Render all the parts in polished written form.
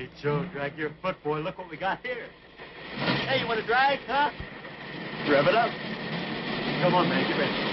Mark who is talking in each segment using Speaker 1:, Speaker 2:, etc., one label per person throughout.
Speaker 1: Hey, Joe, drag your foot, boy. Look what we got here. Hey, you want to drag, huh? Rev it up. Come on, man. Get ready.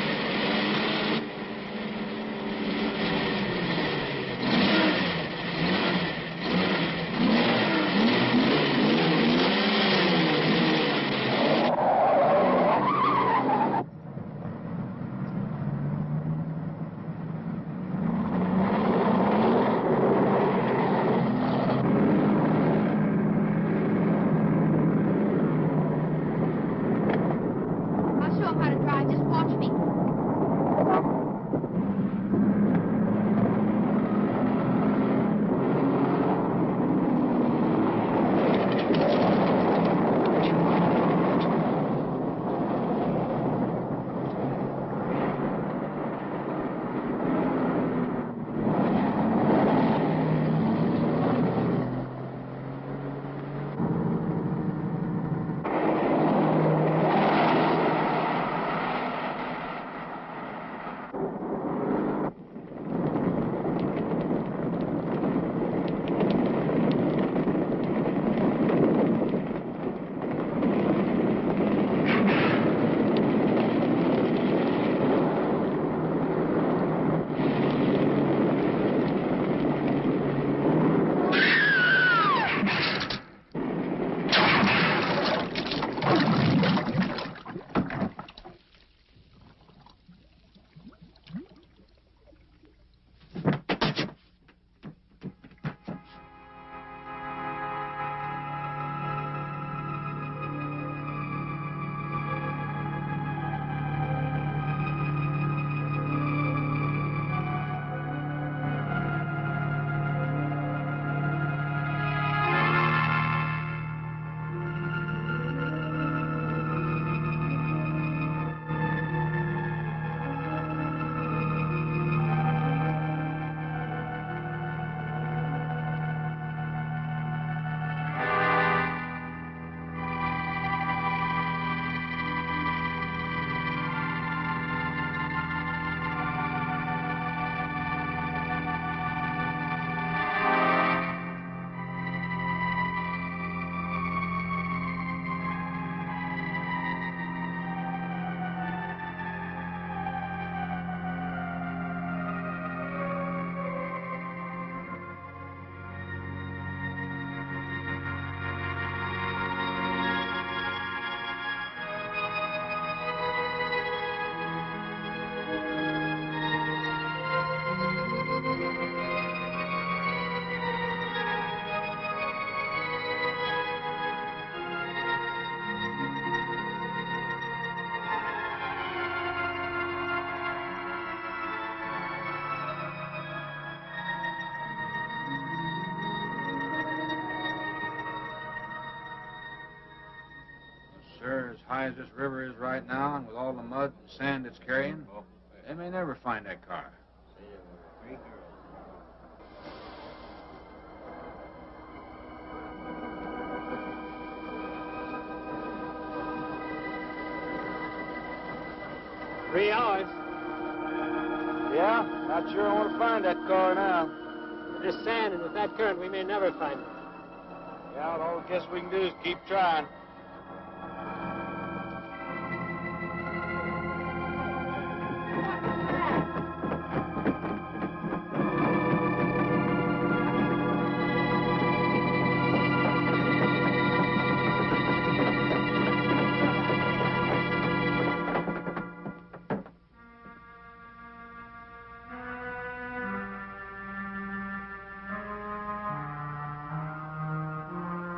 Speaker 2: Sir, as high as this river is right now, and with all the mud and sand it's carrying, they may never find that car.
Speaker 3: Three hours.
Speaker 2: Yeah? Not sure I want to find that car now.
Speaker 3: With this sand and with that current, we may never find it.
Speaker 2: Yeah, well, all I guess we can do is keep trying.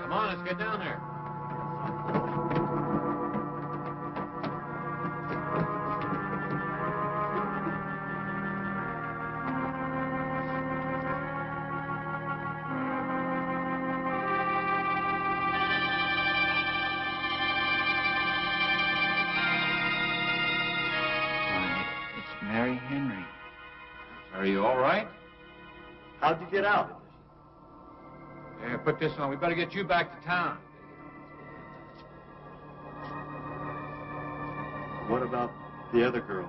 Speaker 1: Come on, let's get down there.
Speaker 2: It's Mary Henry. Are you all right?
Speaker 1: How'd you get out?
Speaker 2: Yeah, put this on. We better get you back to town.
Speaker 1: What about the other girls?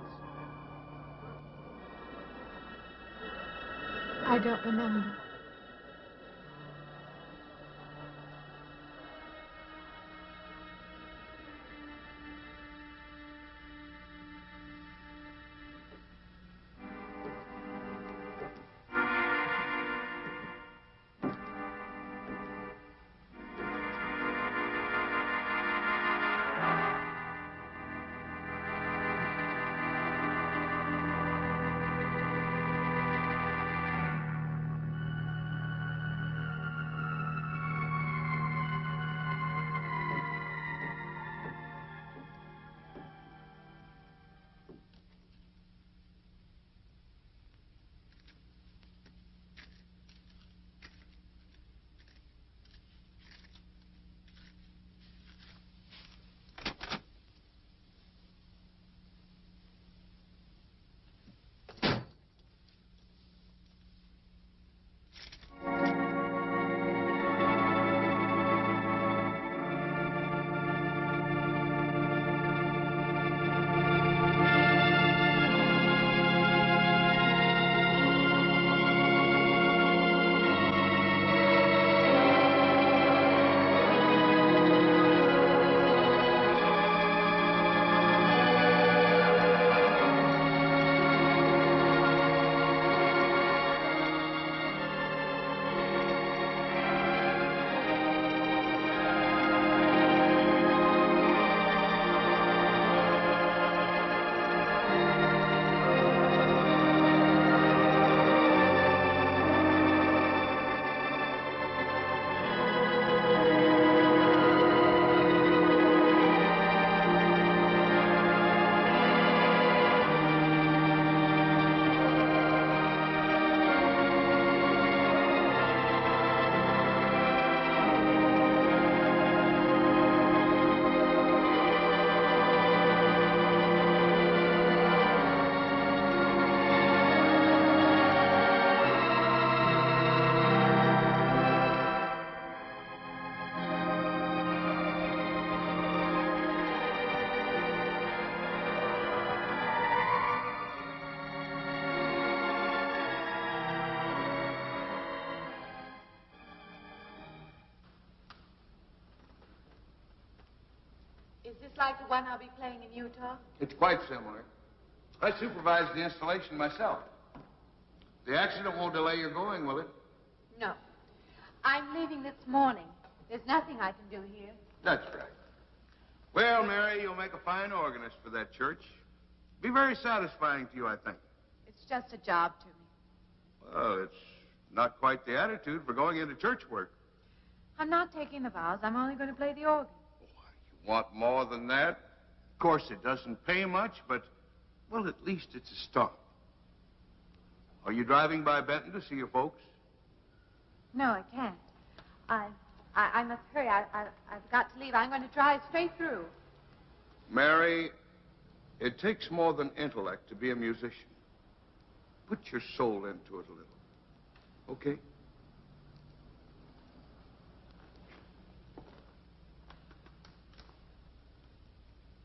Speaker 4: I don't remember. Is this like the one I'll be playing in Utah?
Speaker 5: It's quite similar. I supervised the installation myself. The accident won't delay your going, will it?
Speaker 4: No. I'm leaving this morning. There's nothing I can do here.
Speaker 5: That's right. Well, Mary, you'll make a fine organist for that church. Be very satisfying to you, I think.
Speaker 4: It's just a job to me.
Speaker 5: Well, it's not quite the attitude for going into church work.
Speaker 4: I'm not taking the vows. I'm only going to play the organ.
Speaker 5: You want more than that? Of course, it doesn't pay much, but, well, at least it's a start. Are you driving by Benton to see your folks?
Speaker 4: No, I can't. I must hurry. I've got to leave. I'm going to drive straight through.
Speaker 5: Mary, it takes more than intellect to be a musician. Put your soul into it a little. Okay?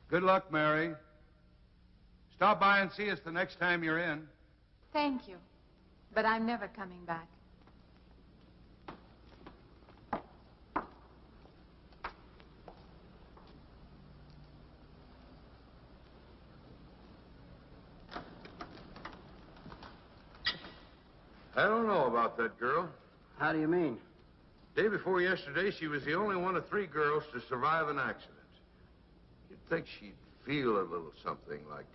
Speaker 5: Good luck, Mary. Stop by and see us the next time you're in.
Speaker 4: Thank you. But I'm never coming back.
Speaker 5: I don't know about that girl.
Speaker 6: How do you mean?
Speaker 5: Day before yesterday, she was the only one of 3 girls to survive an accident. You'd think she'd feel a little something like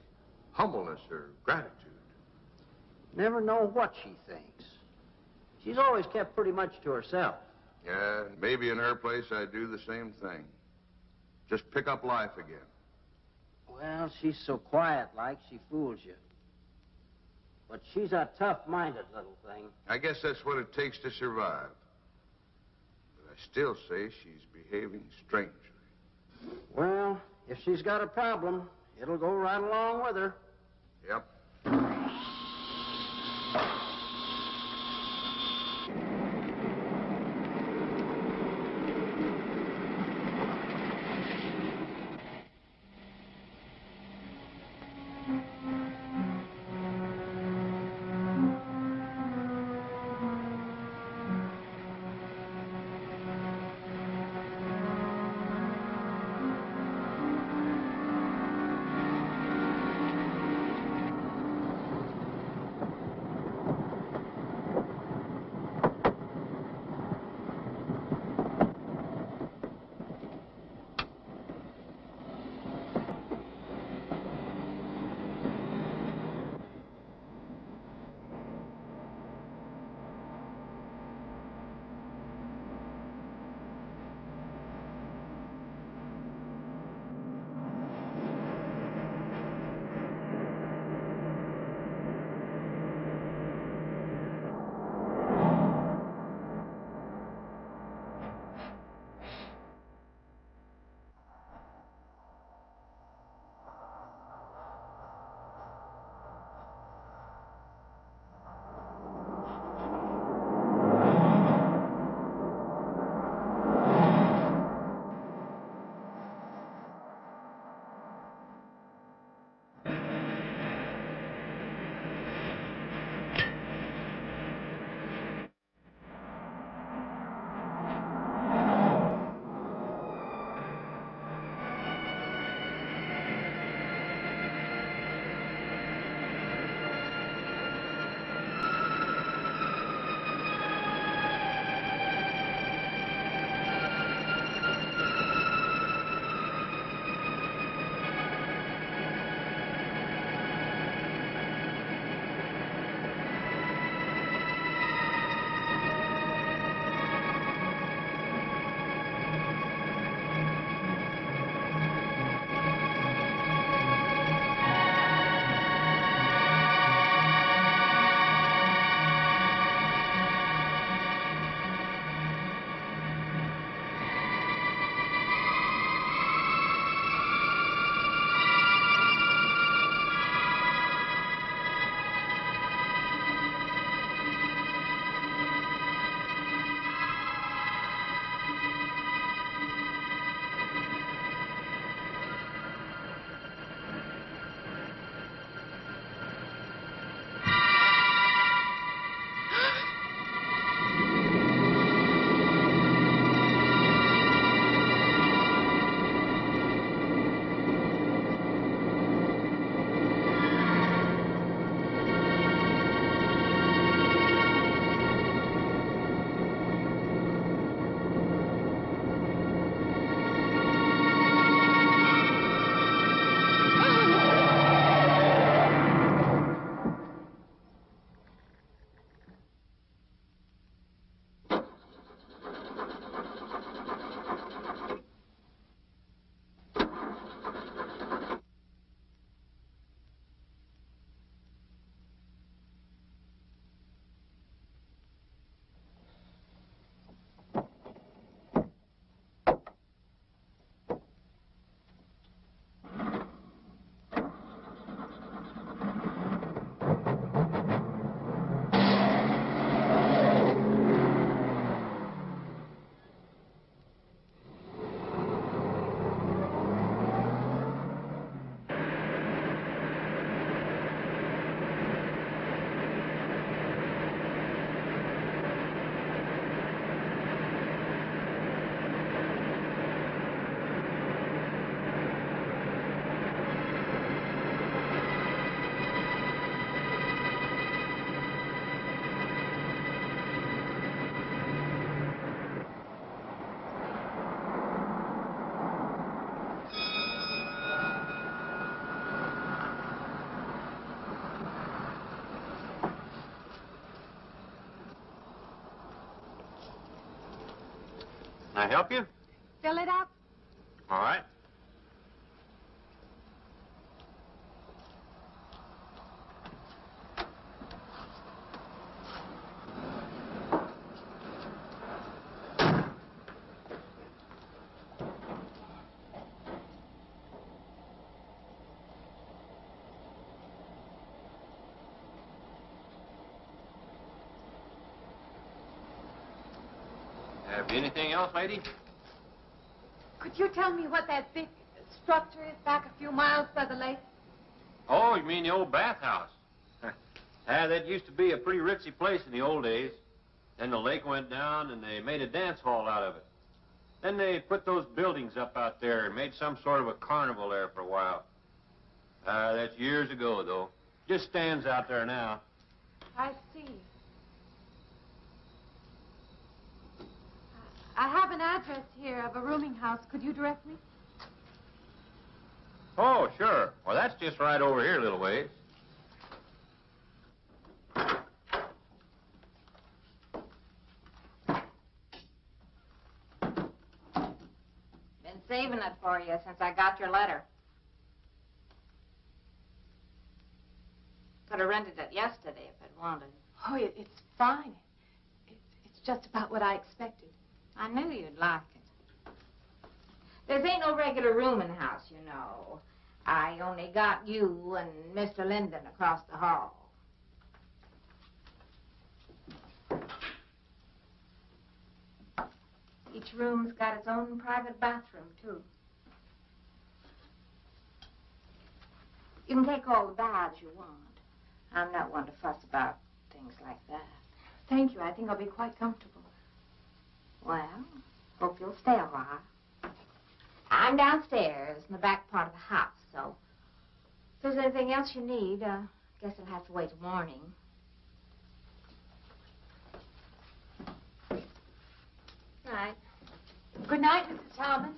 Speaker 5: humbleness or gratitude.
Speaker 6: Never know what she thinks. She's always kept pretty much to herself.
Speaker 5: Yeah, maybe in her place I'd do the same thing. Just pick up life again.
Speaker 6: Well, she's so quiet-like, she fools you. But she's a tough-minded little thing.
Speaker 5: I guess that's what it takes to survive. But I still say she's behaving strangely.
Speaker 6: Well, if she's got a problem, it'll go right along with her.
Speaker 5: Yep.
Speaker 1: Can I help you?
Speaker 4: Fill it up.
Speaker 1: All right. Have anything else, lady?
Speaker 4: Could you tell me what that big structure is back a few miles by the lake?
Speaker 1: Oh, you mean the old bathhouse? That used to be a pretty ritzy place in the old days. Then the lake went down and they made a dance hall out of it. Then they put those buildings up out there and made some sort of a carnival there for a while. That's years ago, though. Just stands out there now.
Speaker 4: I see. I have an address here of a rooming house. Could you direct me?
Speaker 1: Oh, sure. Well, that's just right over here a little ways.
Speaker 7: Been saving it for you since I got your letter. Could have rented it yesterday if I'd wanted.
Speaker 4: Oh, it's fine. It's just about what I expected.
Speaker 7: I knew you'd like it. There ain't no regular room in the house, you know. I only got you and Mr. Linden across the hall. Each room's got its own private bathroom, too. You can take all the baths you want. I'm not one to fuss about things like that.
Speaker 4: Thank you. I think I'll be quite comfortable.
Speaker 7: Well, hope you'll stay a while. I'm downstairs in the back part of the house, so if there's anything else you need, guess it'll have to wait till morning. Right.
Speaker 4: Good night, Mrs. Talman.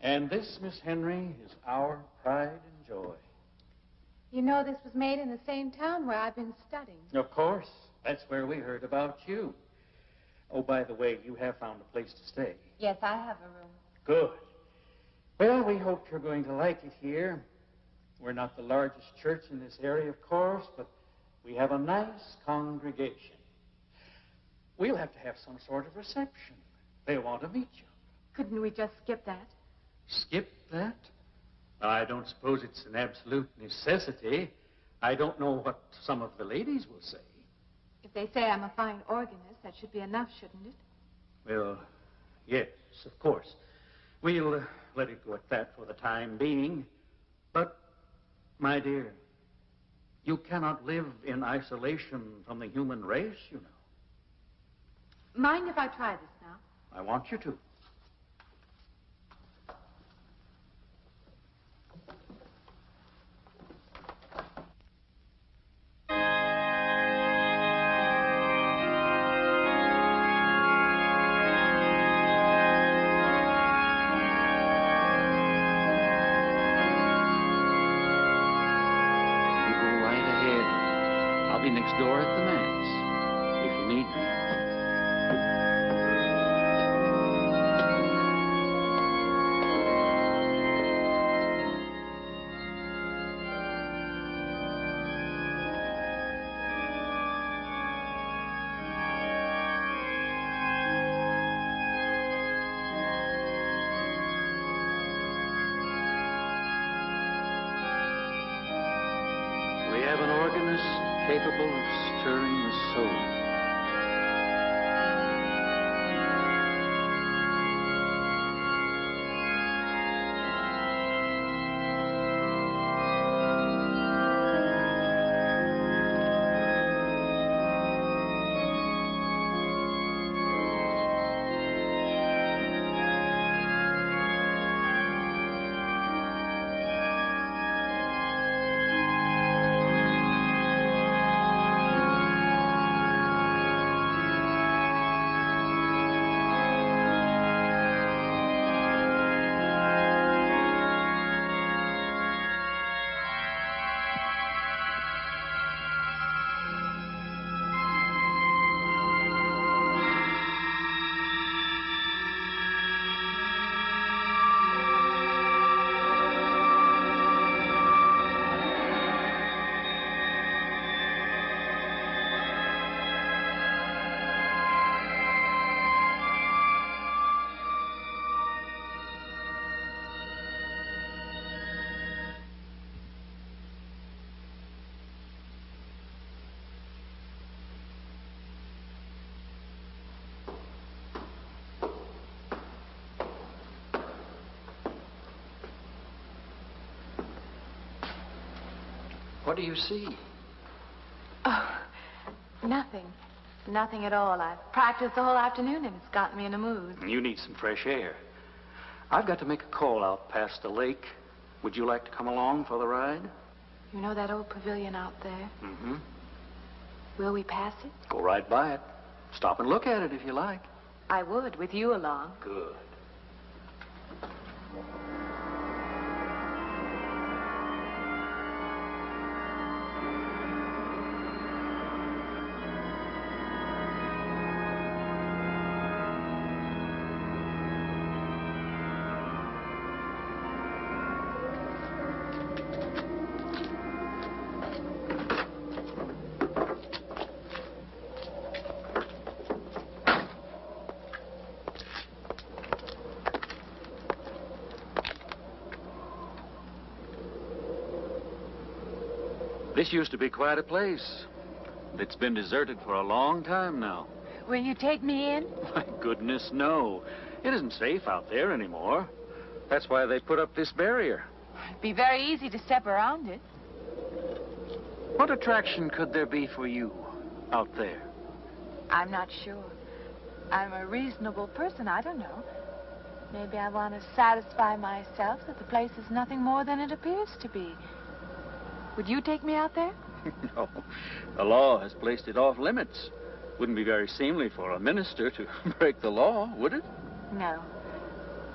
Speaker 8: And this, Miss Henry, is our pride and joy.
Speaker 4: You know this was made in the same town where I've been studying.
Speaker 8: Of course. That's where we heard about you. Oh, by the way, you have found a place to stay.
Speaker 4: Yes, I have a room.
Speaker 8: Good. Well, we hope you're going to like it here. We're not the largest church in this area, of course, but we have a nice congregation. We'll have to have some sort of reception. They'll want to meet you.
Speaker 4: Couldn't we just skip that?
Speaker 8: Skip that? I don't suppose it's an absolute necessity. I don't know what some of the ladies will say.
Speaker 4: If they say I'm a fine organist, that should be enough, shouldn't it?
Speaker 8: Well, yes, of course. We'll let it go at that for the time being. But, my dear, you cannot live in isolation from the human race, you know.
Speaker 4: Mind if I try this now?
Speaker 8: I want you to. Next door at the manse. If you need me. We have an organist capable of stirring the soul. What do you see?
Speaker 4: Oh, nothing. Nothing at all. I've practiced the whole afternoon and it's gotten me in a mood.
Speaker 8: You need some fresh air. I've got to make a call out past the lake. Would you like to come along for the ride?
Speaker 4: You know that old pavilion out there?
Speaker 8: Mm-hmm.
Speaker 4: Will we pass it?
Speaker 8: Go right by it. Stop and look at it if you like.
Speaker 4: I would, with you along.
Speaker 8: Good. This used to be quite a place. It's been deserted for a long time now.
Speaker 4: Will you take me in?
Speaker 8: My goodness, no. It isn't safe out there anymore. That's why they put up this barrier.
Speaker 4: It'd be very easy to step around it.
Speaker 8: What attraction could there be for you out there?
Speaker 4: I'm not sure. I'm a reasonable person. I don't know. Maybe I want to satisfy myself that the place is nothing more than it appears to be. Would you take me out there?
Speaker 8: No. The law has placed it off limits. Wouldn't be very seemly for a minister to break the law, would it?
Speaker 4: No.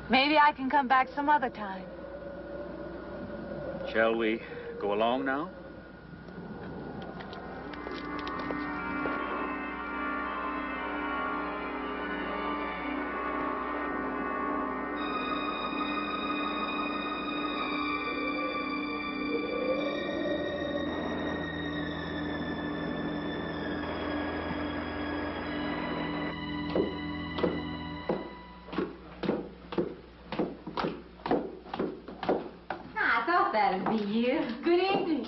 Speaker 4: Maybe I can come back some other time.
Speaker 8: Shall we go along now?
Speaker 7: That'd be you.
Speaker 4: Good evening.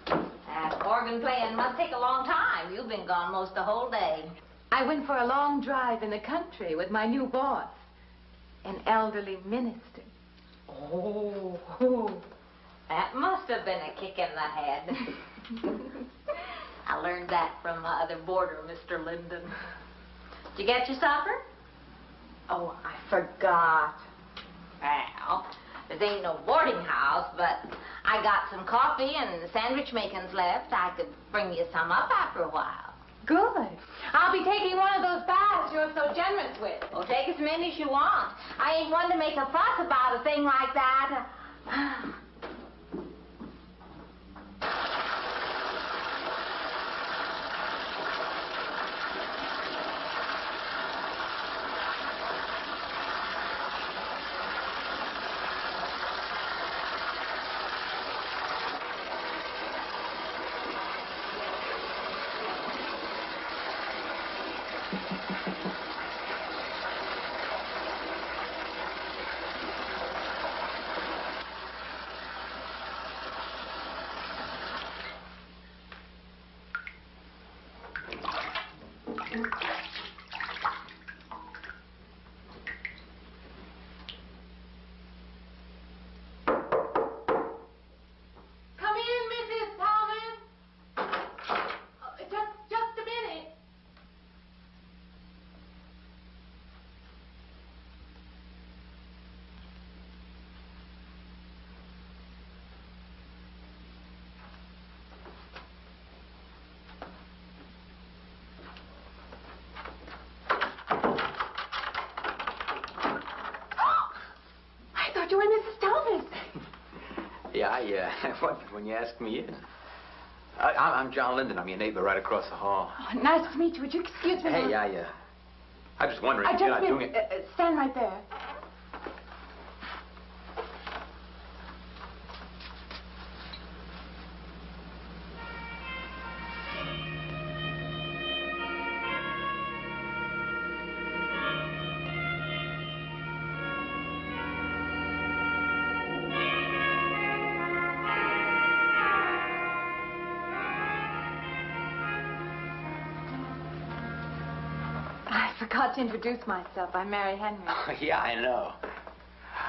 Speaker 7: That organ playing must take a long time. You've been gone most the whole day.
Speaker 4: I went for a long drive in the country with my new boss, an elderly minister.
Speaker 7: Oh, that must have been a kick in the head. I learned that from my other boarder, Mr. Linden. Did you get your supper?
Speaker 4: Oh, I forgot.
Speaker 7: Well, this ain't no boarding house, but I got some coffee and sandwich makings left. I could bring you some up after a while.
Speaker 4: Good. I'll be taking one of those baths you're so generous with.
Speaker 7: Well, take as many as you want. I ain't one to make a fuss about a thing like that.
Speaker 4: Come in, Mrs. Thomas. Just a minute. I thought you were Mrs. Thomas.
Speaker 9: Yeah, I wondered when you asked me in. I'm John Linden. I'm your neighbor right across the hall.
Speaker 4: Oh, nice to meet you. Would you excuse me?
Speaker 9: Hey, I'm just wondering if you're not doing it.
Speaker 4: Stand right there. I forgot to introduce myself. I'm Mary Henry.
Speaker 9: Oh, yeah, I know.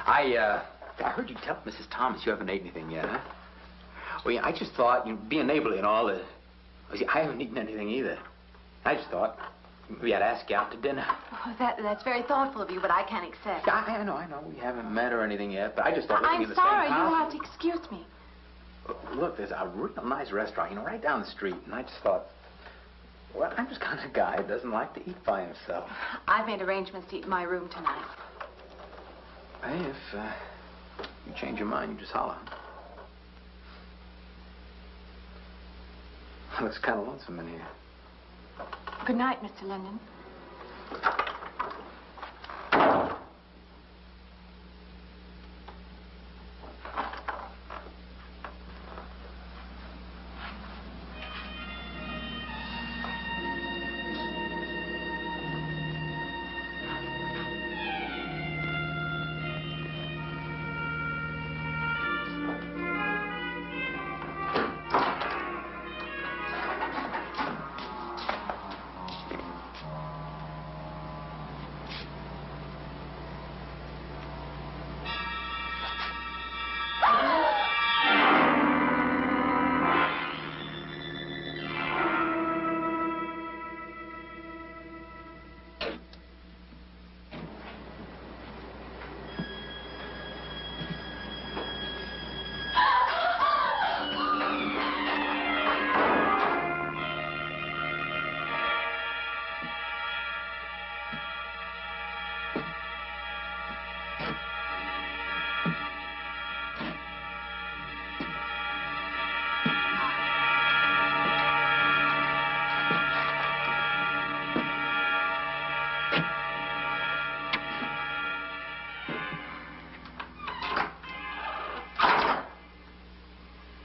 Speaker 9: I heard you tell Mrs. Thomas you haven't ate anything yet, huh? Well, yeah, I just thought, being neighborly and all, I haven't eaten anything either. I just thought we had to ask you out to dinner.
Speaker 4: Oh, that's very thoughtful of you, but I can't accept.
Speaker 9: Yeah, I know. We haven't met or anything yet, but I just thought living in
Speaker 4: I'm
Speaker 9: the
Speaker 4: sorry.
Speaker 9: same house.
Speaker 4: You'll have to excuse me.
Speaker 9: Look, there's a real nice restaurant, right down the street, and I just thought, well, I'm just kind of guy that doesn't like to eat by himself.
Speaker 4: I've made arrangements to eat in my room tonight.
Speaker 9: Hey, if you change your mind, you just holler. Looks kind of lonesome in here.
Speaker 4: Good night, Mr. Linden.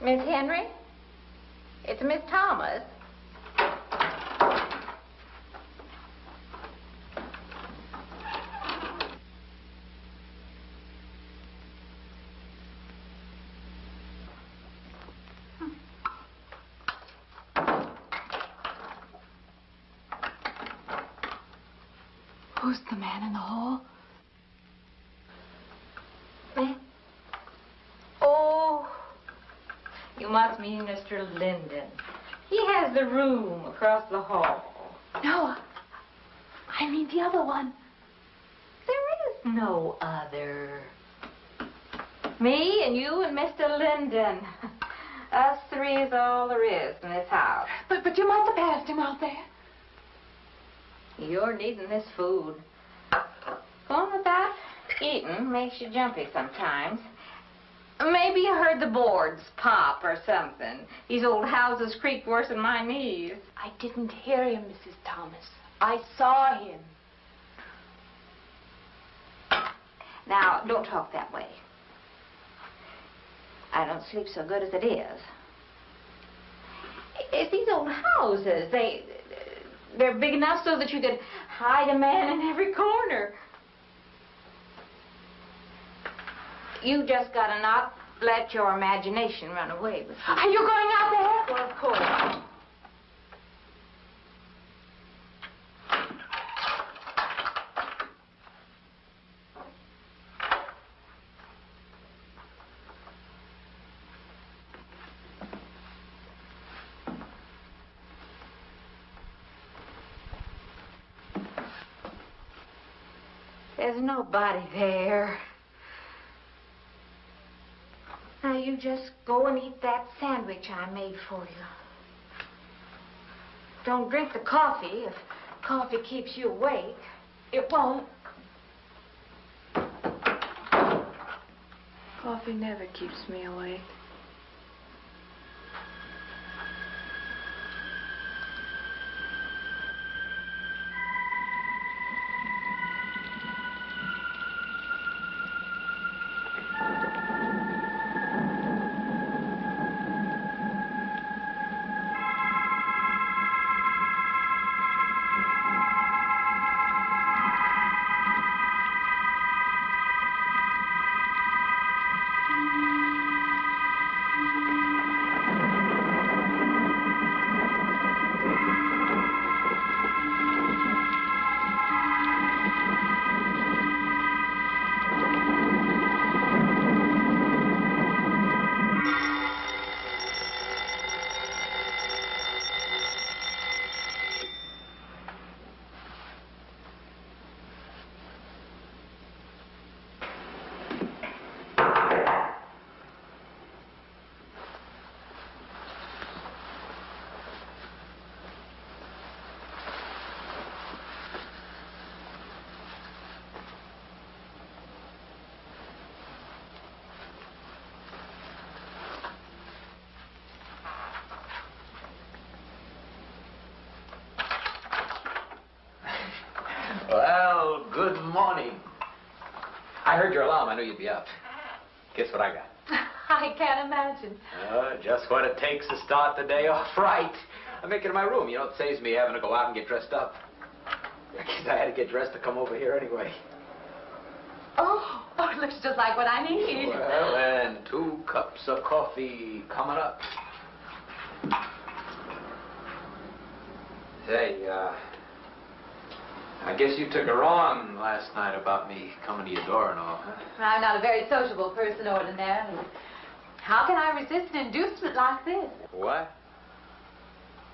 Speaker 7: Miss Henry? It's Miss Thomas.
Speaker 4: Who's the man in the hall?
Speaker 7: Me? Oh, you must mean Mr. Linden. He has the room across the hall.
Speaker 4: No, I mean the other one.
Speaker 7: There is no other. Me and you and Mr. Linden. Us three is all there is in this house.
Speaker 4: But you must have passed him out there.
Speaker 7: You're needing this food. Going without eating makes you jumpy sometimes. Maybe you heard the boards pop or something. These old houses creak worse than my knees.
Speaker 4: I didn't hear him, Mrs. Thomas. I saw him.
Speaker 7: Now, don't talk that way. I don't sleep so good as it is. It's these old houses. They're big enough so that you could hide a man in every corner. You just gotta not let your imagination run away with you.
Speaker 4: Are you going out there?
Speaker 7: Well, of course. There's nobody there. Now, you just go and eat that sandwich I made for you. Don't drink the coffee. If coffee keeps you awake, it won't.
Speaker 4: Coffee never keeps me awake.
Speaker 9: Well, good morning. I heard your alarm. I knew you'd be up. Guess what I got?
Speaker 4: I can't imagine.
Speaker 9: Just what it takes to start the day off right. I make it in my room. You know, it saves me having to go out and get dressed up. I guess I had to get dressed to come over here anyway.
Speaker 4: Oh, it looks just like what I need.
Speaker 9: Well, and 2 cups of coffee coming up. Say, I guess you took her on last night about me coming to your door and all, huh?
Speaker 4: I'm not a very sociable person ordinarily. How can I resist an inducement like this?
Speaker 9: What?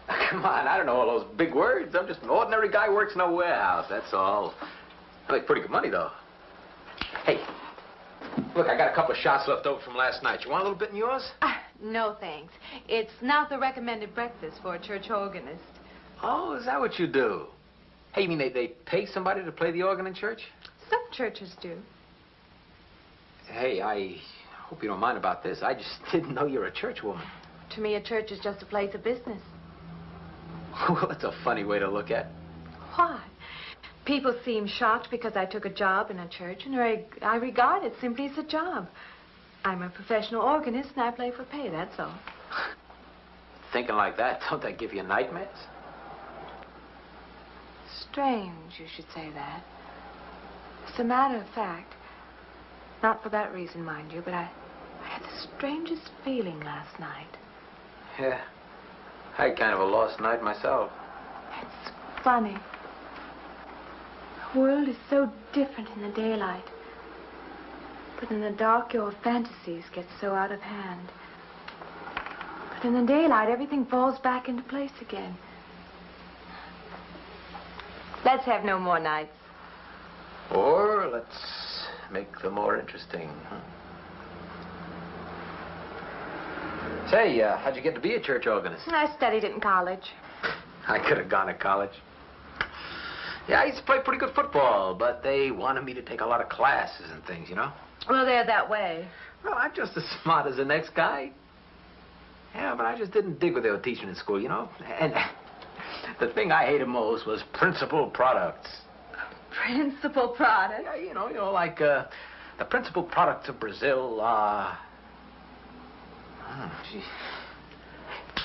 Speaker 9: Come on, I don't know all those big words. I'm just an ordinary guy who works in a warehouse, that's all. I make pretty good money, though. Hey, look, I got a couple of shots left over from last night. You want a little bit in yours?
Speaker 4: No, thanks. It's not the recommended breakfast for a church organist.
Speaker 9: Oh, is that what you do? Hey, you mean they pay somebody to play the organ in church?
Speaker 4: Some churches do.
Speaker 9: Hey, I hope you don't mind about this. I just didn't know you're a church woman.
Speaker 4: To me, a church is just a place of business.
Speaker 9: Well, that's a funny way to look at it.
Speaker 4: Why? People seem shocked because I took a job in a church, and I regard it simply as a job. I'm a professional organist, and I play for pay, that's all.
Speaker 9: Thinking like that, don't that give you nightmares?
Speaker 4: Strange you should say that. As a matter of fact, not for that reason, mind you, but I had the strangest feeling last night.
Speaker 9: Yeah, I had kind of a lost night myself.
Speaker 4: It's funny. The world is so different in the daylight. But in the dark, your fantasies get so out of hand. But in the daylight, everything falls back into place again. Let's have no more nights.
Speaker 9: Or let's make them more interesting, huh? Say, how'd you get to be a church organist?
Speaker 4: I studied it in college.
Speaker 9: I could have gone to college. Yeah, I used to play pretty good football, but they wanted me to take a lot of classes and things, you know?
Speaker 4: Well, they're that way.
Speaker 9: Well, I'm just as smart as the next guy. Yeah, but I just didn't dig what they were teaching in school, you know? And the thing I hated most was principal products.
Speaker 4: Principal product?
Speaker 9: Yeah, you know, like, the principal products of Brazil are...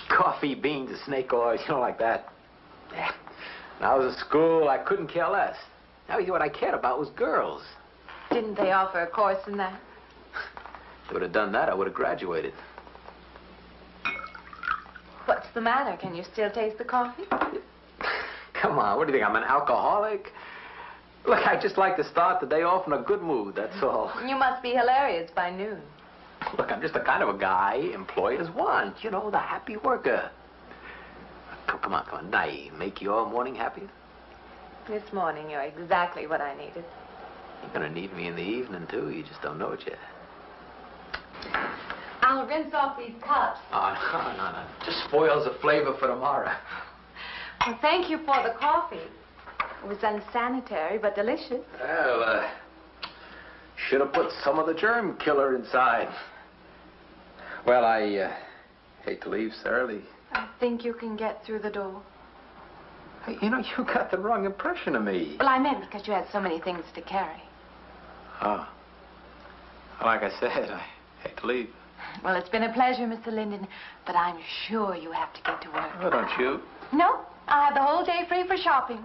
Speaker 9: coffee, beans, and snake oil, you know, like that. Yeah. When I was at school, I couldn't care less. Now, you know, what I cared about was girls.
Speaker 4: Didn't they offer a course in that?
Speaker 9: If they would have done that, I would have graduated.
Speaker 4: What's the matter? Can you still taste the coffee?
Speaker 9: Come on, what do you think, I'm an alcoholic? Look, I just like to start the day off in a good mood, that's all.
Speaker 4: You must be hilarious by noon.
Speaker 9: Look, I'm just the kind of a guy employers want, you know, the happy worker. Come on, now, make your morning happier?
Speaker 4: This morning, you're exactly what I needed.
Speaker 9: You're gonna need me in the evening, too. You just don't know it yet.
Speaker 4: I'll rinse off these cups.
Speaker 9: Oh, no. Just spoils the flavor for tomorrow.
Speaker 4: Well, thank you for the coffee. It was unsanitary, but delicious.
Speaker 9: Well, should have put some of the germ killer inside. Well, I hate to leave so early.
Speaker 4: I think you can get through the door.
Speaker 9: Hey, you know, you got the wrong impression of me.
Speaker 4: Well, I meant because you had so many things to carry.
Speaker 9: Oh. Like I said, I hate to leave.
Speaker 4: Well, it's been a pleasure, Mr. Linden, but I'm sure you have to get to work.
Speaker 9: Oh, don't you?
Speaker 4: No, I have the whole day free for shopping.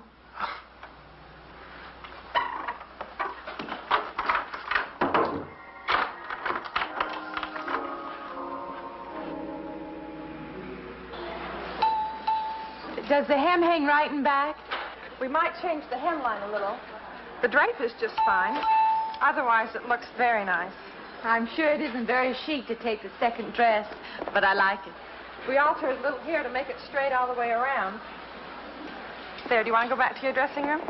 Speaker 4: Does the hem hang right and back?
Speaker 10: We might change the hemline a little. The drape is just fine. Otherwise, it looks very nice.
Speaker 4: I'm sure it isn't very chic to take the second dress, but I like it.
Speaker 10: We alter a little here to make it straight all the way around. There, do you want to go back to your dressing room?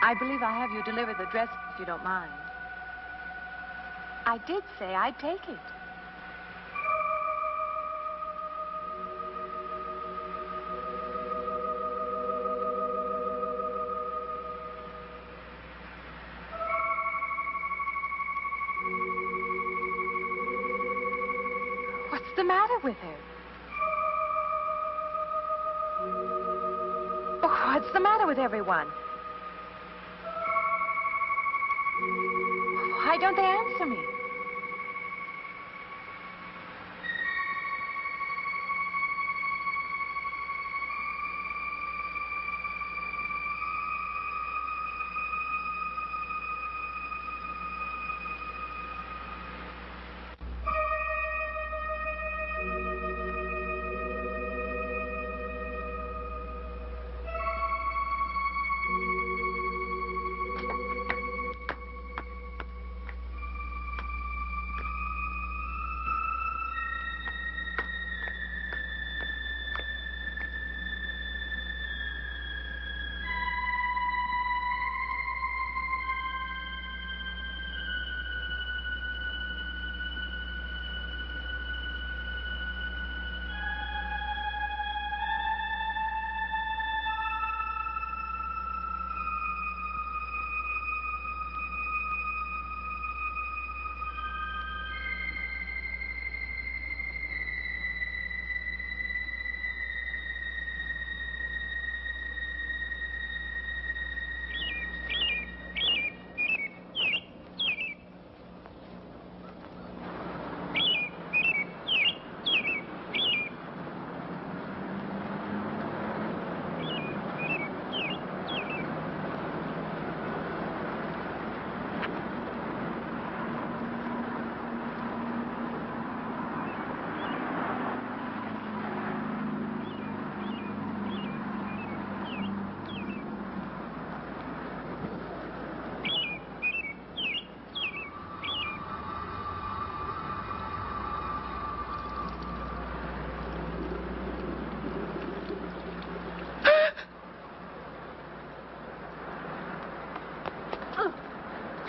Speaker 4: I believe I have you deliver the dress, if you don't mind. I did say I'd take it. What's the matter with her? Oh, what's the matter with everyone? Why don't they answer me?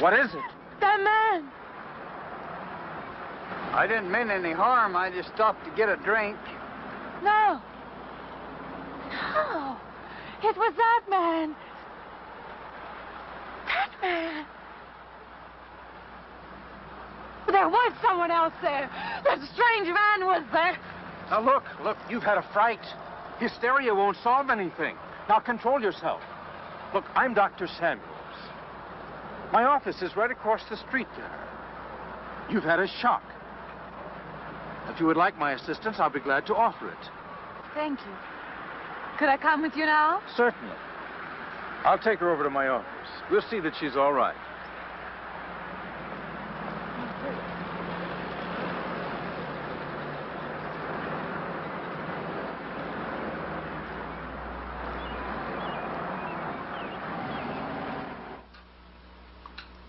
Speaker 2: What is it?
Speaker 4: That man.
Speaker 2: I didn't mean any harm. I just stopped to get a drink.
Speaker 4: No. No. It was that man. That man. There was someone else there. That strange man was there.
Speaker 2: Now, look, you've had a fright. Hysteria won't solve anything. Now, control yourself. Look, I'm Dr. Samuels. My office is right across the street there. You've had a shock. If you would like my assistance, I'll be glad to offer it.
Speaker 4: Thank you. Could I come with you now?
Speaker 2: Certainly. I'll take her over to my office. We'll see that she's all right.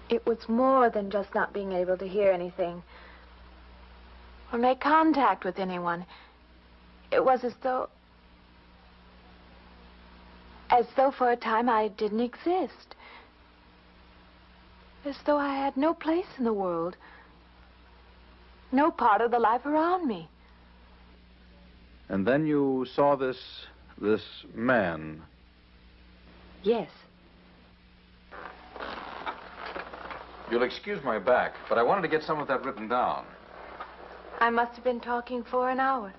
Speaker 4: It was more than just not being able to hear anything or make contact with anyone. It was as though for a time I didn't exist. As though I had no place in the world. No part of the life around me.
Speaker 2: And then you saw this man.
Speaker 4: Yes.
Speaker 2: You'll excuse my back, but I wanted to get some of that written down.
Speaker 4: I must have been talking for an hour.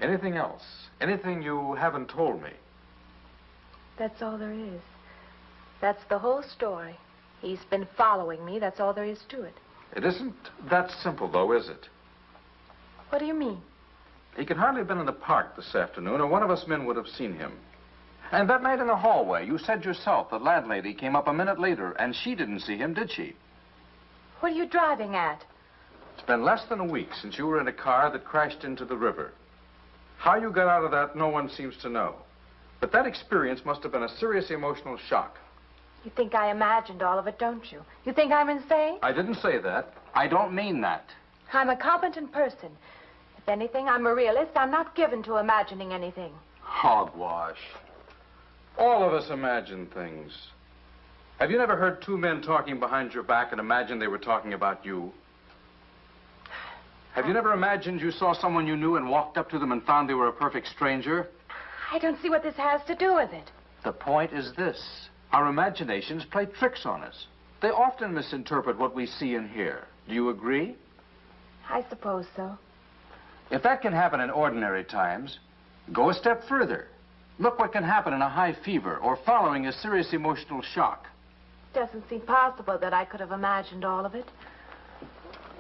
Speaker 2: Anything else? Anything you haven't told me?
Speaker 4: That's all there is. That's the whole story. He's been following me. That's all there is to it.
Speaker 2: It isn't that simple, though, is it?
Speaker 4: What do you mean?
Speaker 2: He could hardly have been in the park this afternoon, or one of us men would have seen him. And that night in the hallway, you said yourself the landlady came up a minute later, and she didn't see him, did she?
Speaker 4: What are you driving at?
Speaker 2: It's been less than a week since you were in a car that crashed into the river. How you got out of that, no one seems to know. But that experience must have been a serious emotional shock.
Speaker 4: You think I imagined all of it, don't you? You think I'm insane?
Speaker 2: I didn't say that. I don't mean that.
Speaker 4: I'm a competent person. If anything, I'm a realist. I'm not given to imagining anything.
Speaker 2: Hogwash. All of us imagine things. Have you never heard two men talking behind your back and imagined they were talking about you? Have you never imagined you saw someone you knew and walked up to them and found they were a perfect stranger?
Speaker 4: I don't see what this has to do with it.
Speaker 2: The point is this. Our imaginations play tricks on us. They often misinterpret what we see and hear. Do you agree?
Speaker 4: I suppose so.
Speaker 2: If that can happen in ordinary times, go a step further. Look what can happen in a high fever or following a serious emotional shock.
Speaker 4: It doesn't seem possible that I could have imagined all of it.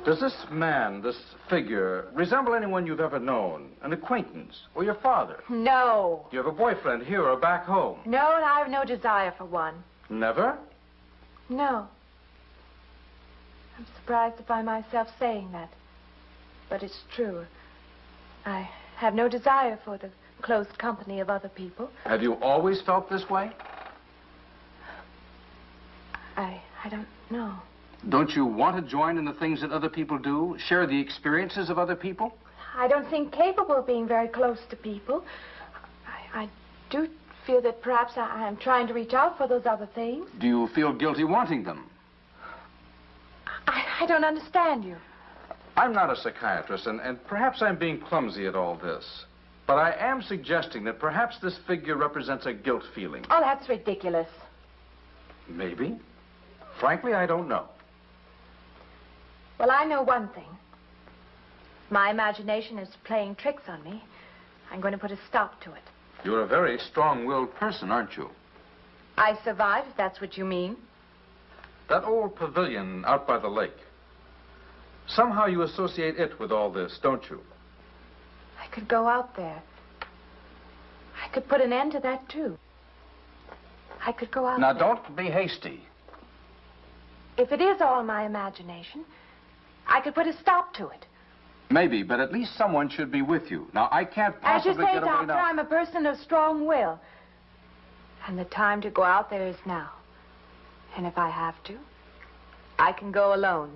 Speaker 2: Does this man, this figure, resemble anyone you've ever known? An acquaintance? Or your father?
Speaker 4: No.
Speaker 2: Do you have a boyfriend here or back home?
Speaker 4: No, and I have no desire for one.
Speaker 2: Never?
Speaker 4: No. I'm surprised to find myself saying that. But it's true. I have no desire for the close company of other people.
Speaker 2: Have you always felt this way?
Speaker 4: I don't know.
Speaker 2: Don't you want to join in the things that other people do? Share the experiences of other people?
Speaker 4: I don't seem capable of being very close to people. I do feel that perhaps I am trying to reach out for those other things.
Speaker 2: Do you feel guilty wanting them?
Speaker 4: I don't understand you.
Speaker 2: I'm not a psychiatrist, and perhaps I'm being clumsy at all this. But I am suggesting that perhaps this figure represents a guilt feeling.
Speaker 4: Oh, that's ridiculous.
Speaker 2: Maybe. Frankly, I don't know.
Speaker 4: Well, I know one thing. My imagination is playing tricks on me. I'm going to put a stop to it.
Speaker 2: You're a very strong-willed person, aren't you?
Speaker 4: I survive, if that's what you mean.
Speaker 2: That old pavilion out by the lake. Somehow you associate it with all this, don't you?
Speaker 4: I could go out there. I could put an end to that, too. I could go out
Speaker 2: Now,
Speaker 4: there.
Speaker 2: don't be hasty.
Speaker 4: If it is all my imagination, I could put a stop to it.
Speaker 2: Maybe, but at least someone should be with you. Now, I can't
Speaker 4: As you
Speaker 2: possibly
Speaker 4: say,
Speaker 2: get away
Speaker 4: Doctor,
Speaker 2: now.
Speaker 4: I'm a person of strong will. And the time to go out there is now. And if I have to, I can go alone.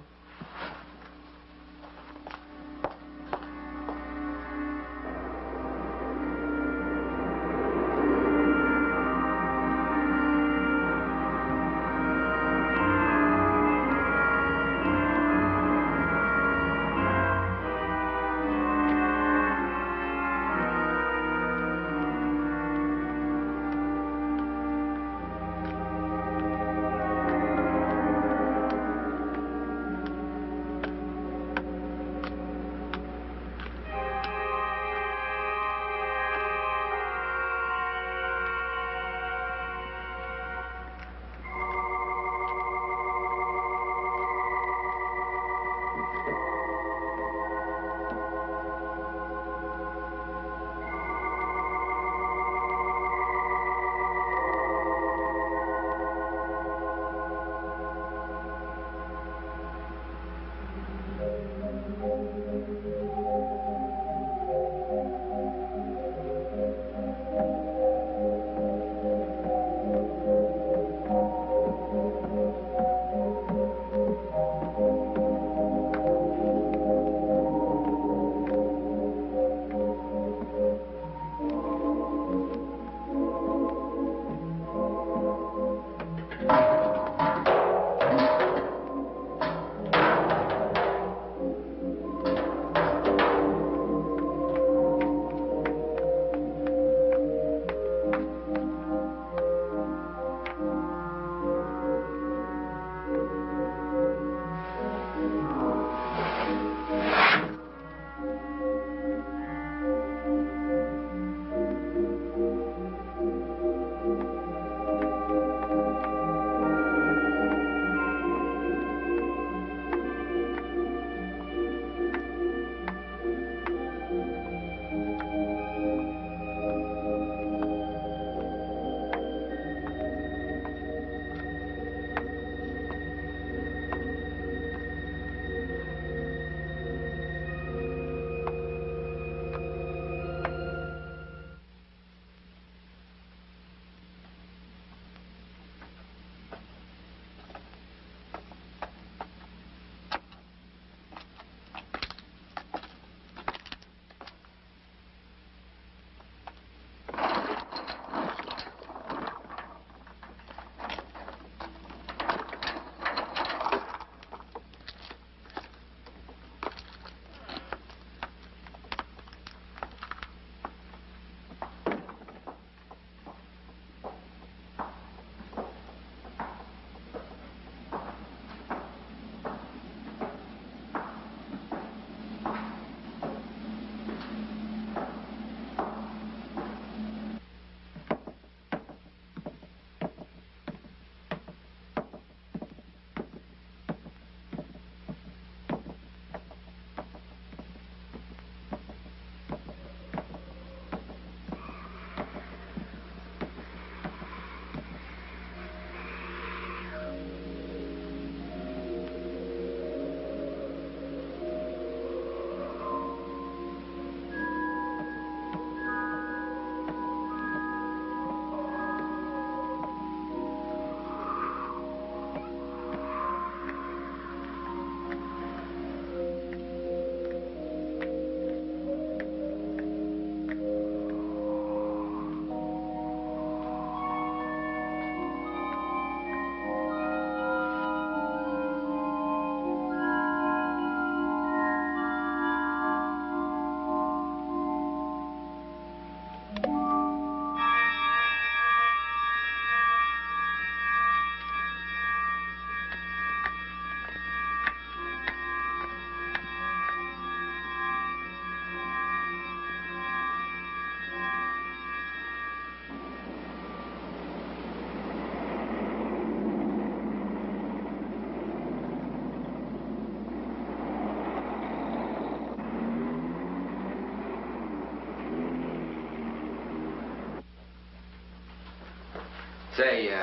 Speaker 9: Say,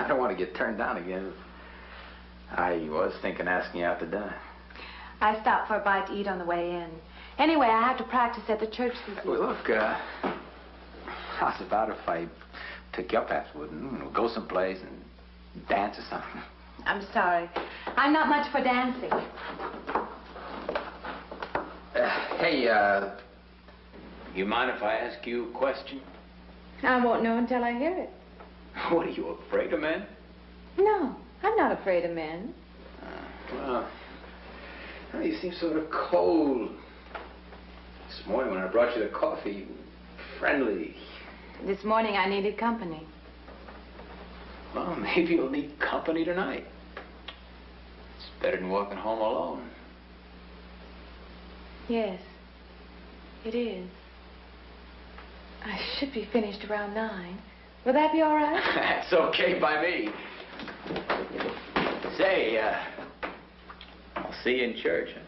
Speaker 9: I don't want to get turned down again. I was thinking asking you out to dinner.
Speaker 4: I stopped for a bite to eat on the way in. Anyway, I have to practice at the church this evening.
Speaker 9: Well, look, how's about if I took you up afterward and go someplace and dance or something?
Speaker 4: I'm sorry. I'm not much for dancing.
Speaker 9: Hey, you mind if I ask you a question?
Speaker 4: I won't know until I hear it.
Speaker 9: What, are you afraid of men?
Speaker 4: No, I'm not afraid of men.
Speaker 9: Well, you seem sort of cold. This morning when I brought you the coffee, friendly.
Speaker 4: This morning I needed company.
Speaker 9: Well, maybe you'll need company tonight. It's better than walking home alone.
Speaker 4: Yes, it is. I should be finished around 9. Will that be all right?
Speaker 9: That's okay by me. Say, I'll see you in church, huh?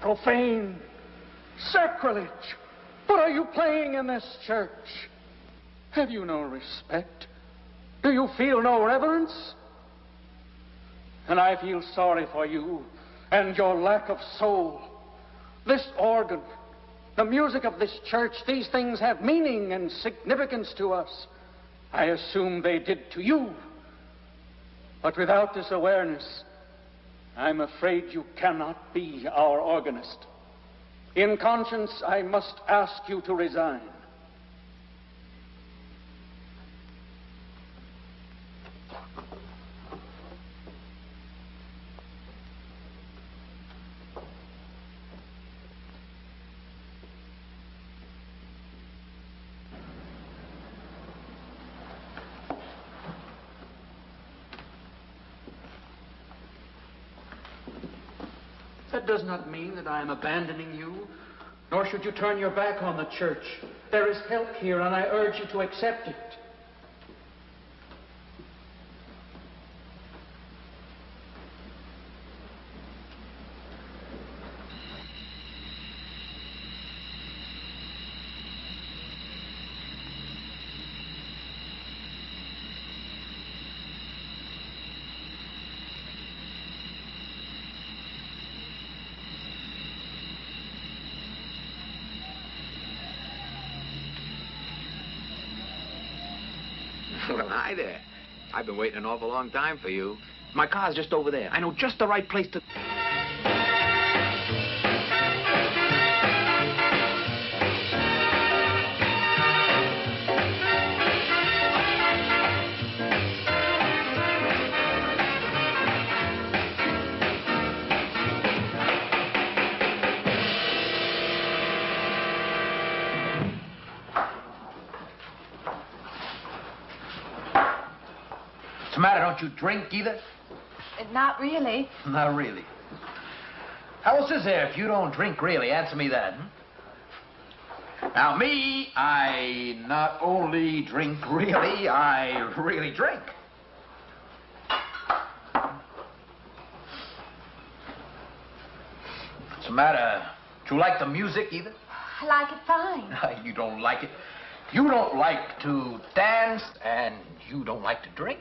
Speaker 8: Profane. Sacrilege. What are you playing in this church? Have you no respect? Do you feel no reverence? And I feel sorry for you and your lack of soul. This organ, the music of this church, these things have meaning and significance to us. I assume they did to you. But without this awareness, I'm afraid you cannot be our organist. In conscience, I must ask you to resign. That does not mean that I am abandoning you, nor should you turn your back on the church. There is help here, and I urge you to accept it.
Speaker 9: Well, hi there. I've been waiting an awful long time for you. My car's just over there. I know just the right place to...
Speaker 11: What's the matter? Don't you drink either?
Speaker 4: Not really.
Speaker 11: Not really. How else is there if you don't drink really? Answer me that. Now, me, I not only drink really, I really drink. What's the matter? Do you like the music either?
Speaker 4: I like it fine.
Speaker 11: You don't like it. You don't like to dance, and you don't like to drink.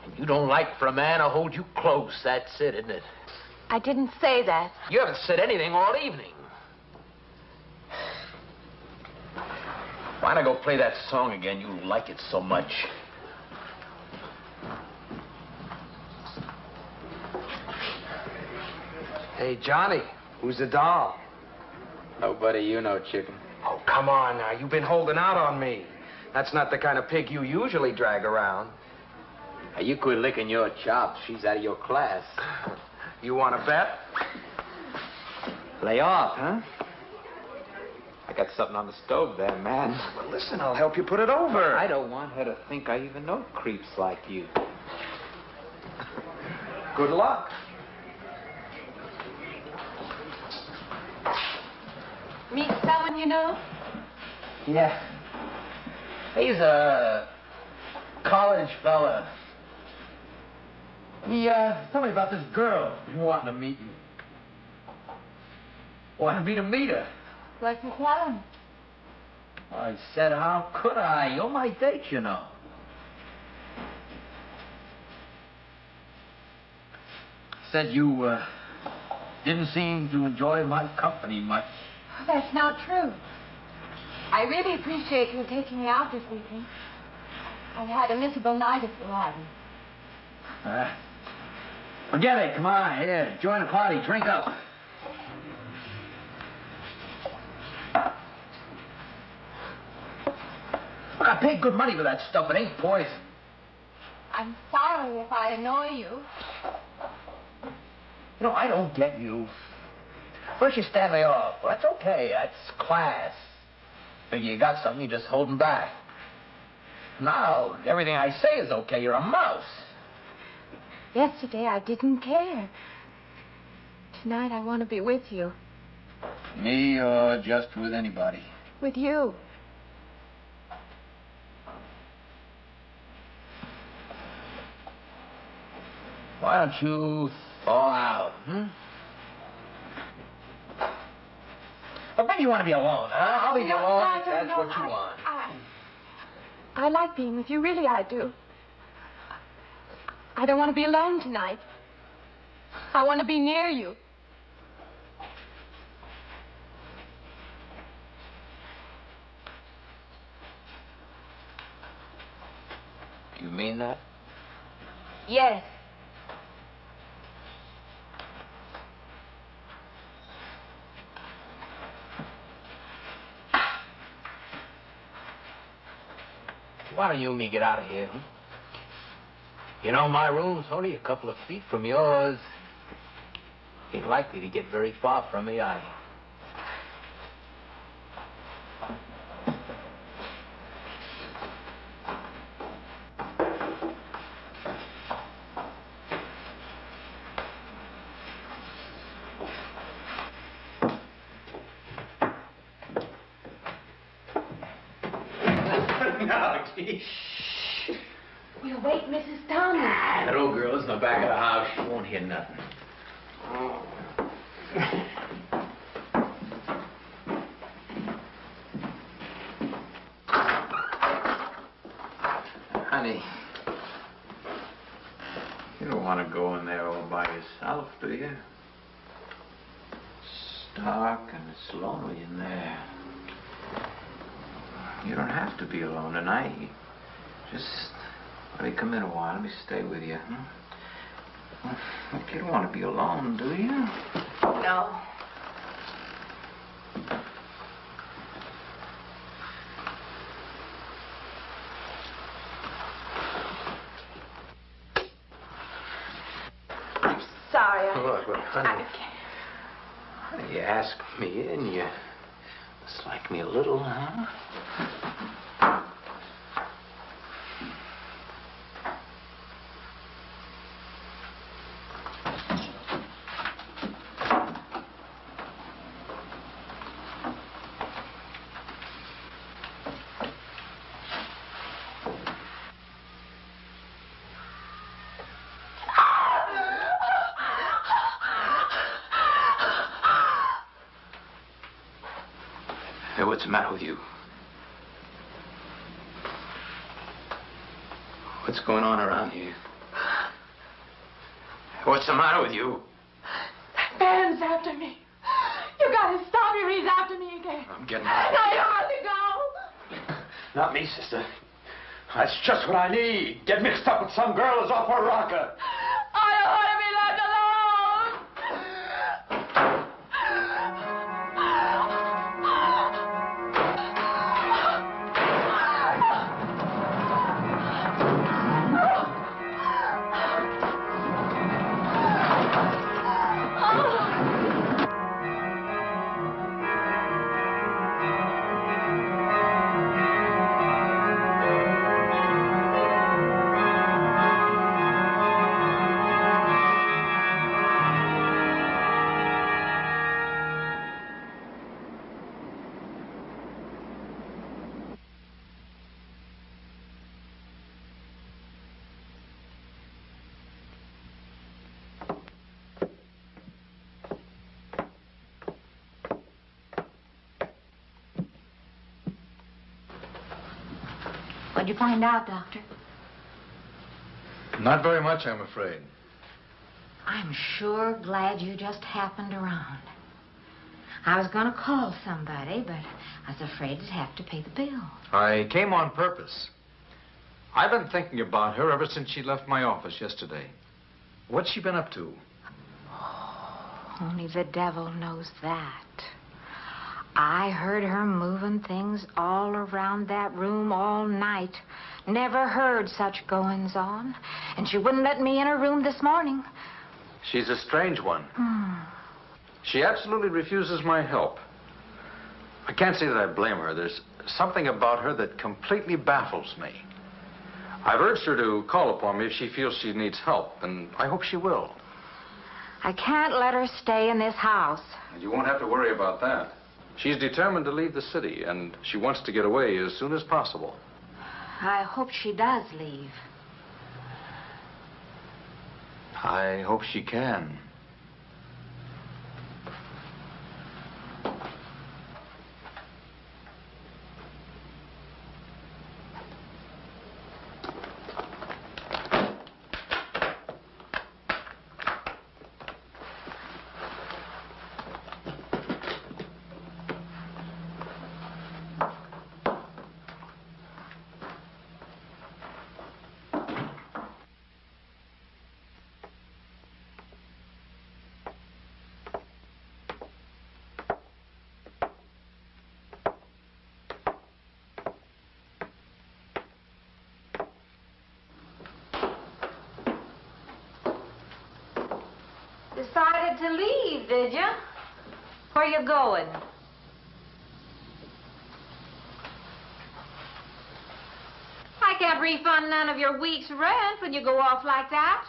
Speaker 11: And you don't like for a man to hold you close. That's it, isn't it?
Speaker 4: I didn't say that.
Speaker 11: You haven't said anything all evening. Why not go play that song again? You like it so much.
Speaker 2: Hey, Johnny, who's the doll?
Speaker 9: Nobody you know, chicken.
Speaker 2: Oh, come on now. You've been holding out on me. That's not the kind of pig you usually drag around.
Speaker 9: Now, you quit licking your chops. She's out of your class.
Speaker 2: You want to bet?
Speaker 9: Lay off, huh? I got something on the stove there, man.
Speaker 2: Well, listen, I'll help you put it over.
Speaker 9: I don't want her to think I even know creeps like you.
Speaker 2: Good luck.
Speaker 4: Meet someone you know?
Speaker 11: Yeah. He's a college fella. He told me about this girl who wanted to meet you. Wanted me to meet her.
Speaker 4: What's the problem?
Speaker 11: I said, how could I? You're my date, you know. Said you didn't seem to enjoy my company much.
Speaker 4: That's not true. I really appreciate you taking me out this evening. I've had a miserable night at the Latin.
Speaker 11: Forget it. Come on. Here, join the party. Drink up. Look, I paid good money for that stuff. It ain't poison.
Speaker 4: I'm sorry if I annoy you.
Speaker 11: You know, I don't get you. First you stand me off. Well, that's okay. That's class. Figure you got something, you're just holding back. Now, everything I say is okay. You're a mouse.
Speaker 4: Yesterday I didn't care. Tonight I want to be with you.
Speaker 11: Me or just with anybody?
Speaker 4: With you.
Speaker 11: Why don't you fall out, Or maybe you want to be alone, huh? I'll leave you alone if that's what you want.
Speaker 4: I like being with you. Really, I do. I don't want to be alone tonight. I want to be near you.
Speaker 11: You mean that?
Speaker 4: Yes.
Speaker 11: Why don't you and me get out of here? Hmm? You know, my room's only a couple of feet from yours. Ain't likely to get very far from me, are you?
Speaker 9: No, gee.
Speaker 7: We'll wake Mrs. Thomas.
Speaker 11: That old girl's in the back of the house. She won't hear nothing.
Speaker 9: Honey, you don't want to go in there all by yourself, do you? It's dark and it's lonely in there. You don't have to be alone tonight. Just let me come in a while. Let me stay with you. Hmm? Look, you don't want to be alone, do you?
Speaker 10: No. I'm sorry.
Speaker 9: Look, honey. Honey, you asked me in. You must like me a little, huh? Hey, what's the matter with you? What's going on around here? What's the matter with you?
Speaker 10: That man's after me. You gotta stop him. He's after me again.
Speaker 9: I'm getting out.
Speaker 10: Now you have to go.
Speaker 8: Not me, sister. That's just what I need. Get mixed up with some girl who's off her rocker.
Speaker 10: I don't want to be left alone.
Speaker 7: What'd you find out, Doctor?
Speaker 5: Not very much, I'm afraid.
Speaker 7: I'm sure glad you just happened around. I was going to call somebody, but I was afraid I'd have to pay the bill.
Speaker 2: I came on purpose. I've been thinking about her ever since she left my office yesterday. What's she been up to?
Speaker 7: Only the devil knows that. I heard her moving things all around that room all night. Never heard such goings on. And she wouldn't let me in her room this morning.
Speaker 2: She's a strange one. She absolutely refuses my help. I can't say that I blame her. There's something about her that completely baffles me. I've urged her to call upon me if she feels she needs help, and I hope she will.
Speaker 7: I can't let her stay in this house.
Speaker 2: You won't have to worry about that. She's determined to leave the city, and she wants to get away as soon as possible.
Speaker 7: I hope she does leave.
Speaker 2: I hope she can.
Speaker 7: decided to leave, did you? Where you going? I can't refund none of your week's rent when you go off like that.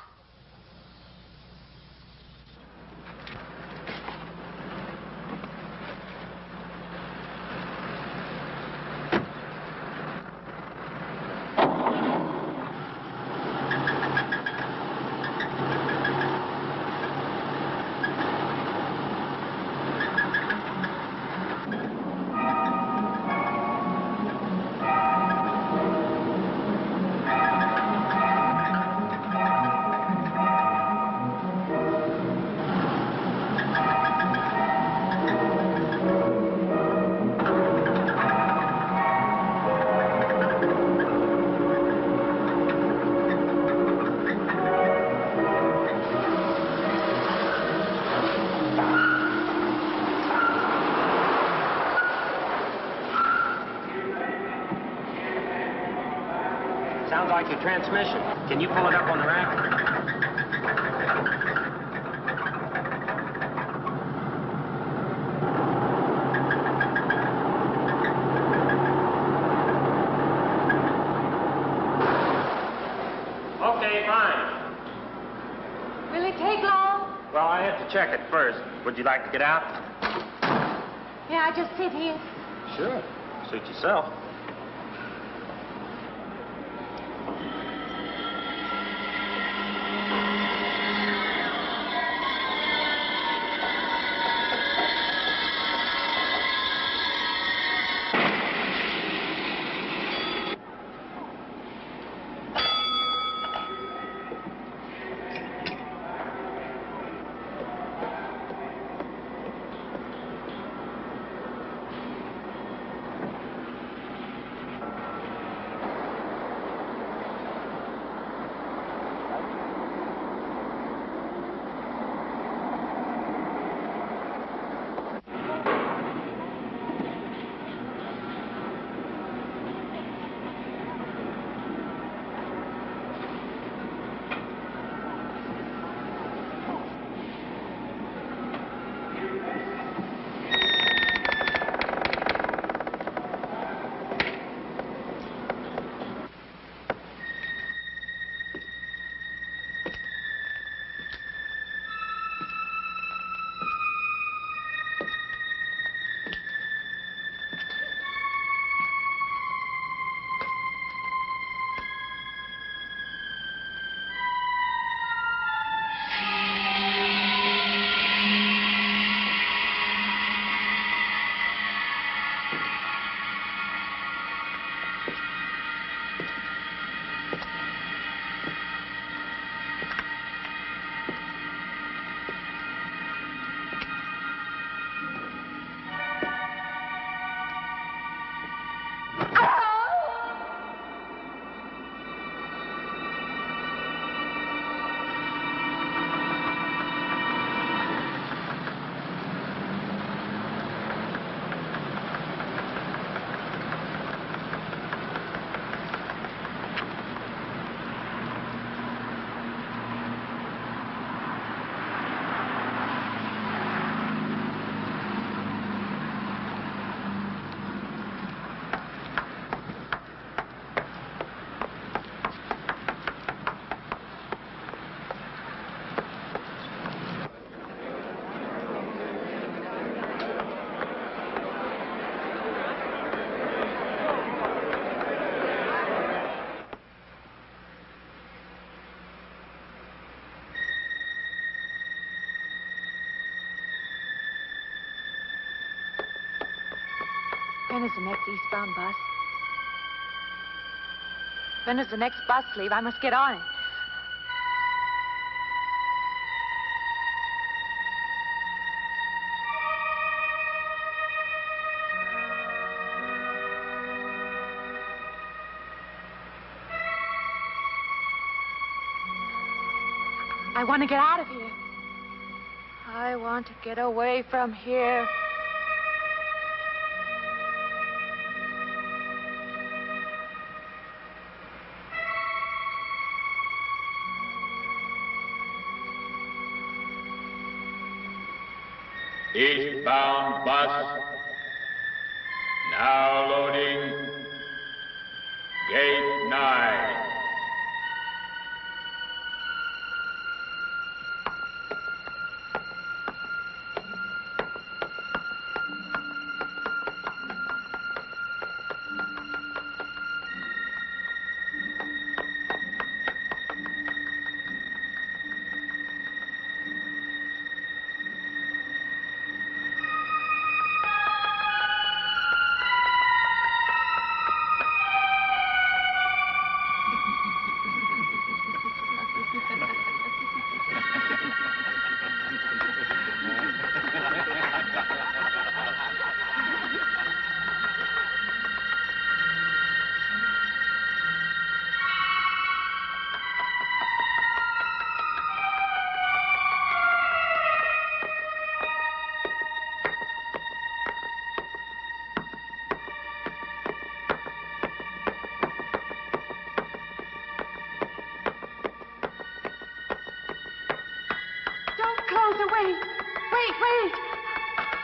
Speaker 3: Sounds like your transmission. Can you pull it up on the rack? Okay, fine.
Speaker 7: Will it take long?
Speaker 3: Well, I have to check it first. Would you like to get out?
Speaker 7: Yeah, I just sit here.
Speaker 3: Sure. Suit yourself.
Speaker 4: When is the next eastbound bus? When does the next bus leave? I must get on it. I want to get out of here. I want to get away from here.
Speaker 12: Eastbound bus. Now loading. Gate 9.
Speaker 10: Wait.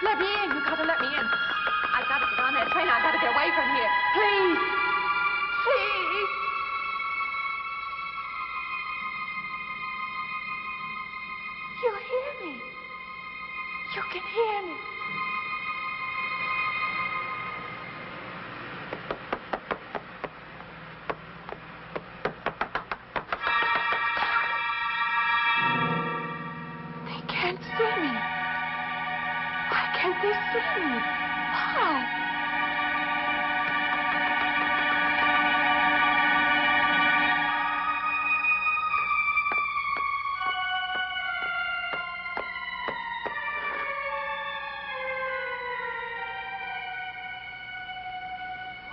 Speaker 10: Let me in. You gotta let me in. I gotta get on that train. I gotta get away from here. Please. Please. You hear me. You can hear me. Can't see me. Why can't they see me? Why?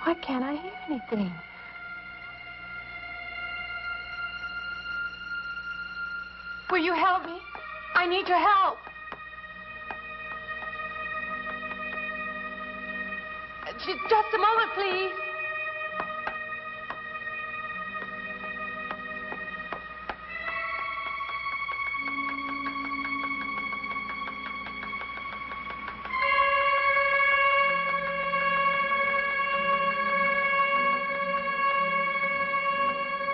Speaker 10: Why can't I hear anything? Will you help me? I need your help. Just a moment, please.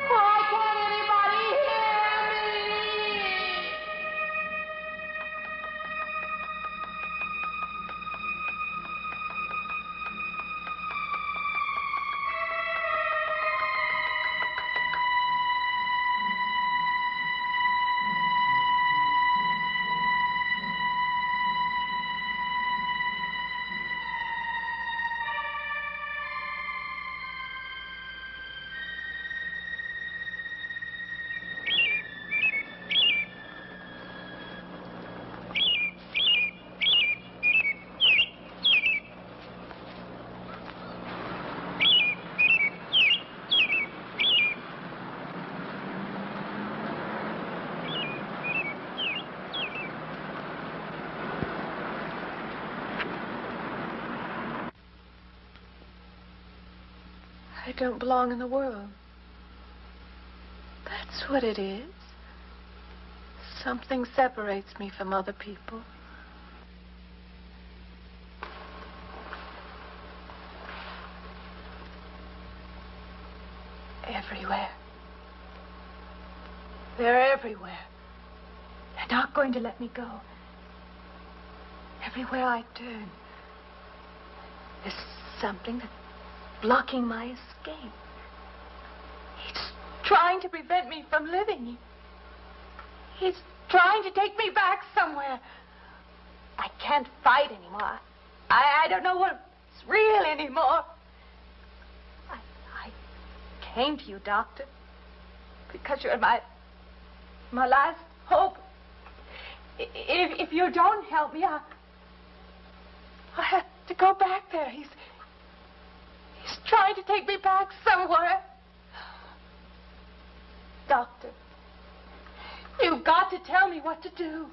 Speaker 10: Why can't anybody hear me? I don't belong in the world. That's what it is. Something separates me from other people. Everywhere. They're everywhere. They're not going to let me go. Everywhere I turn, there's something that's blocking my escape. He's trying to prevent me from living. He's trying to take me back somewhere. I can't fight anymore. I don't know what's real anymore. I came to you, Doctor, because you're my last hope. If you don't help me, I have to go back there. He's trying to take me back somewhere. Doctor, you've got to tell me what to do.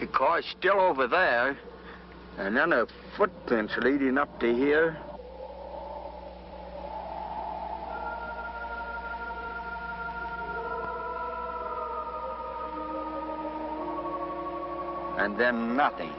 Speaker 13: The car's still over there. And then the footprints leading up to here. And then nothing.